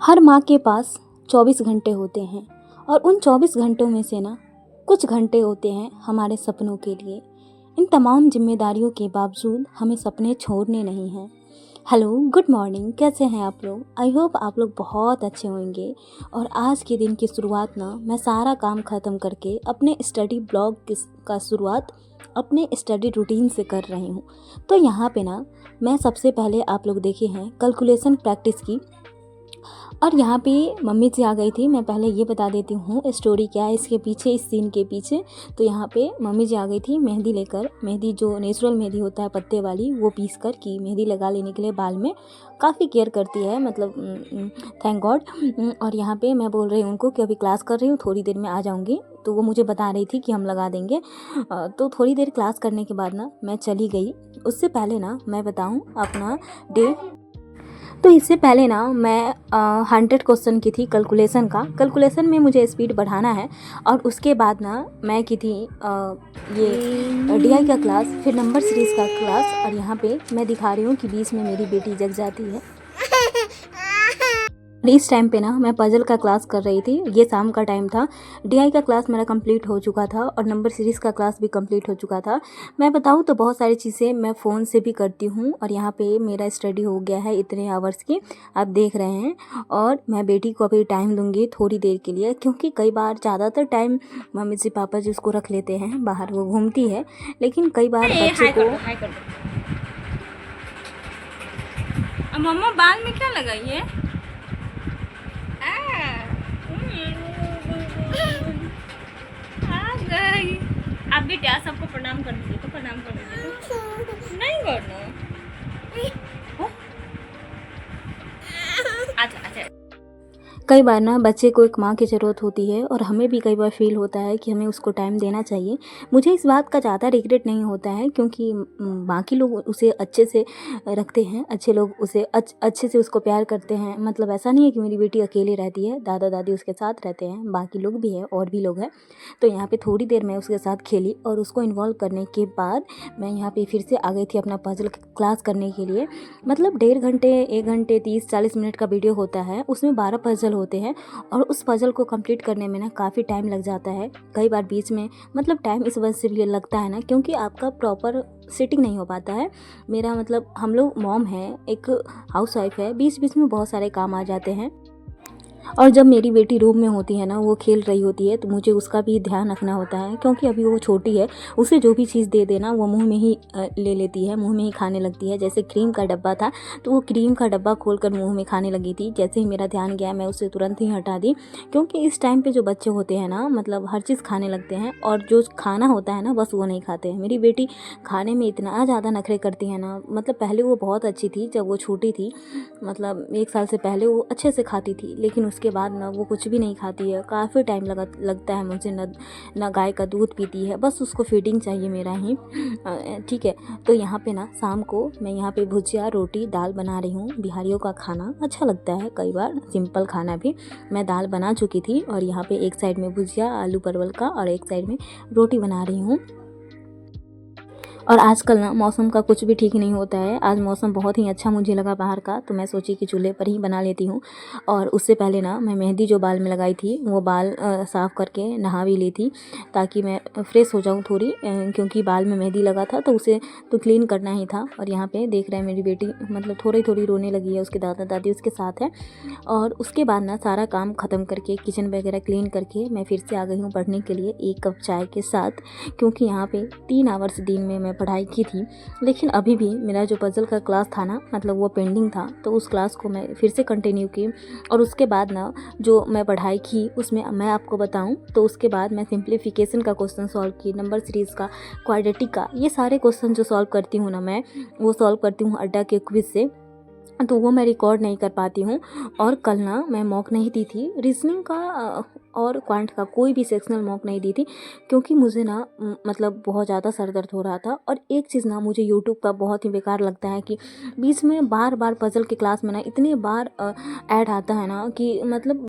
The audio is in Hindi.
हर माँ के पास 24 घंटे होते हैं और उन 24 घंटों में से ना कुछ घंटे होते हैं हमारे सपनों के लिए। इन तमाम जिम्मेदारियों के बावजूद हमें सपने छोड़ने नहीं हैं। हेलो, गुड मॉर्निंग, कैसे हैं आप लोग? आई होप आप लोग बहुत अच्छे होंगे। और आज के दिन की शुरुआत ना मैं सारा काम ख़त्म करके अपने स्टडी ब्लॉग का शुरुआत अपने स्टडी रूटीन से कर रही हूँ। तो यहाँ पे ना मैं सबसे पहले आप लोग देखे हैं कैलकुलेशन प्रैक्टिस की, और यहाँ पे मम्मी जी आ गई थी। मैं पहले ये बता देती हूँ स्टोरी क्या है इसके पीछे, इस सीन के पीछे। तो यहाँ पे मम्मी जी आ गई थी मेहंदी लेकर। मेहंदी जो नेचुरल मेहंदी होता है पत्ते वाली, वो पीस कर की मेहंदी लगा लेने के लिए बाल में काफ़ी केयर करती है, मतलब थैंक गॉड। और यहाँ पे मैं बोल रही हूँ उनको कि अभी क्लास कर रही हूँ, थोड़ी देर में आ जाऊँगी। तो वो मुझे बता रही थी कि हम लगा देंगे। तो थोड़ी देर क्लास करने के बाद ना मैं चली गई। उससे पहले ना मैं बताऊँ अपना डे। तो इससे पहले ना मैं 100 क्वेश्चन की थी कैलकुलेशन में मुझे स्पीड बढ़ाना है। और उसके बाद ना मैं की थी ये डीआई का क्लास, फिर नंबर सीरीज़ का क्लास। और यहाँ पे मैं दिखा रही हूँ कि बीच में मेरी बेटी जग जाती है। इस टाइम पे ना मैं पजल का क्लास कर रही थी। ये शाम का टाइम था। डीआई का क्लास मेरा कंप्लीट हो चुका था और नंबर सीरीज़ का क्लास भी कंप्लीट हो चुका था। मैं बताऊँ तो बहुत सारी चीज़ें मैं फ़ोन से भी करती हूँ। और यहाँ पे मेरा स्टडी हो गया है इतने आवर्स की, आप देख रहे हैं। और मैं बेटी को अभी टाइम दूँगी थोड़ी देर के लिए, क्योंकि कई बार ज़्यादातर टाइम मम्मी जी पापा जी उसको रख लेते हैं, बाहर वो घूमती है। लेकिन कई बार बच्चे को मम्मा बाल में क्या लगाई है? आ गई। आप भी क्या सबको प्रणाम कर दीजिए, तो प्रणाम कर दीजिए। नहीं करना। अच्छा अच्छा। कई बार ना बच्चे को एक माँ की ज़रूरत होती है, और हमें भी कई बार फील होता है कि हमें उसको टाइम देना चाहिए। मुझे इस बात का ज़्यादा रिग्रेट नहीं होता है, क्योंकि बाकी लोग उसे अच्छे से रखते हैं, अच्छे लोग उसे अच्छे से उसको प्यार करते हैं। मतलब ऐसा नहीं है कि मेरी बेटी अकेले रहती है, दादा दादी उसके साथ रहते हैं, बाकी लोग भी हैं, और भी लोग हैं। तो यहाँ पर थोड़ी देर मैं उसके साथ खेली, और उसको इन्वॉल्व करने के बाद मैं यहाँ पर फिर से आ गई थी अपना पजल क्लास करने के लिए। मतलब 1.5 घंटे 1 घंटे 30-40 मिनट का वीडियो होता है, उसमें 12 पजल होते हैं। और उस पजल को कंप्लीट करने में ना काफ़ी टाइम लग जाता है। कई बार बीच में मतलब टाइम इस वजह से भी लगता है ना, क्योंकि आपका प्रॉपर सेटिंग नहीं हो पाता है। मेरा मतलब हम लोग मॉम है, एक हाउसवाइफ है, बीच बीच में बहुत सारे काम आ जाते हैं। और जब मेरी बेटी रूम में होती है ना, वो खेल रही होती है, तो मुझे उसका भी ध्यान रखना होता है, क्योंकि अभी वो छोटी है। उसे जो भी चीज़ दे देना वो मुंह में ही ले लेती है, मुंह में ही खाने लगती है। जैसे क्रीम का डब्बा था, तो वो क्रीम का डब्बा खोलकर मुंह में खाने लगी थी। जैसे ही मेरा ध्यान गया, मैं उसे तुरंत ही हटा दी, क्योंकि इस टाइम पे जो बच्चे होते हैं ना, मतलब हर चीज़ खाने लगते हैं, और जो खाना होता है ना बस वो नहीं खाते हैं। मेरी बेटी खाने में इतना ज़्यादा नखरे करती है ना, मतलब पहले वो बहुत अच्छी थी जब वो छोटी थी, मतलब 1 साल से पहले वो अच्छे से खाती थी। लेकिन उसके बाद ना वो कुछ भी नहीं खाती है। काफ़ी टाइम लगता है मुझे। ना गाय का दूध पीती है, बस उसको फीडिंग चाहिए मेरा ही। ठीक है। तो यहाँ पे ना शाम को मैं यहाँ पे भुजिया, रोटी, दाल बना रही हूँ। बिहारियों का खाना अच्छा लगता है, कई बार सिंपल खाना भी। मैं दाल बना चुकी थी, और यहाँ पे एक साइड में भुजिया आलू परवल का, और एक साइड में रोटी बना रही हूँ। और आजकल ना मौसम का कुछ भी ठीक नहीं होता है। आज मौसम बहुत ही अच्छा मुझे लगा बाहर का, तो मैं सोची कि चूल्हे पर ही बना लेती हूँ। और उससे पहले ना मैं मेहंदी जो बाल में लगाई थी, वो बाल साफ़ करके नहा भी ली थी, ताकि मैं फ्रेश हो जाऊँ थोड़ी, क्योंकि बाल में मेहंदी लगा था तो उसे तो क्लीन करना ही था। और यहाँ पे देख रहे हैं मेरी बेटी मतलब थोड़ी थोड़ी रोने लगी है, उसके दादा दादी उसके साथ है। और उसके बाद ना सारा काम ख़त्म करके किचन वगैरह क्लीन करके मैं फिर से आ गई हूँ पढ़ने के लिए 1 कप चाय के साथ, क्योंकि यहाँ पे 3 आवर्स दिन में मैं पढ़ाई की थी। लेकिन अभी भी मेरा जो पज़ल का क्लास था ना, मतलब वो पेंडिंग था, तो उस क्लास को मैं फिर से कंटिन्यू की। और उसके बाद ना जो मैं पढ़ाई की उसमें मैं आपको बताऊं, तो उसके बाद मैं सिंप्लीफिकेशन का क्वेश्चन सॉल्व की, नंबर सीरीज़ का, क्वाड्रेटिक का, ये सारे क्वेश्चन जो सॉल्व करती हूँ ना मैं, वो सॉल्व करती हूँ अड्डा के क्विज से। तो वो मैं रिकॉर्ड नहीं कर पाती हूँ। और कल ना मैं मॉक नहीं दी थी रीजनिंग का, और क्वांट का कोई भी सेक्शनल मॉक नहीं दी थी, क्योंकि मुझे ना मतलब बहुत ज़्यादा सर दर्द हो रहा था। और एक चीज़ ना मुझे यूट्यूब का बहुत ही बेकार लगता है कि बीच में बार बार पजल की क्लास में ना इतने बार ऐड आता है ना, कि मतलब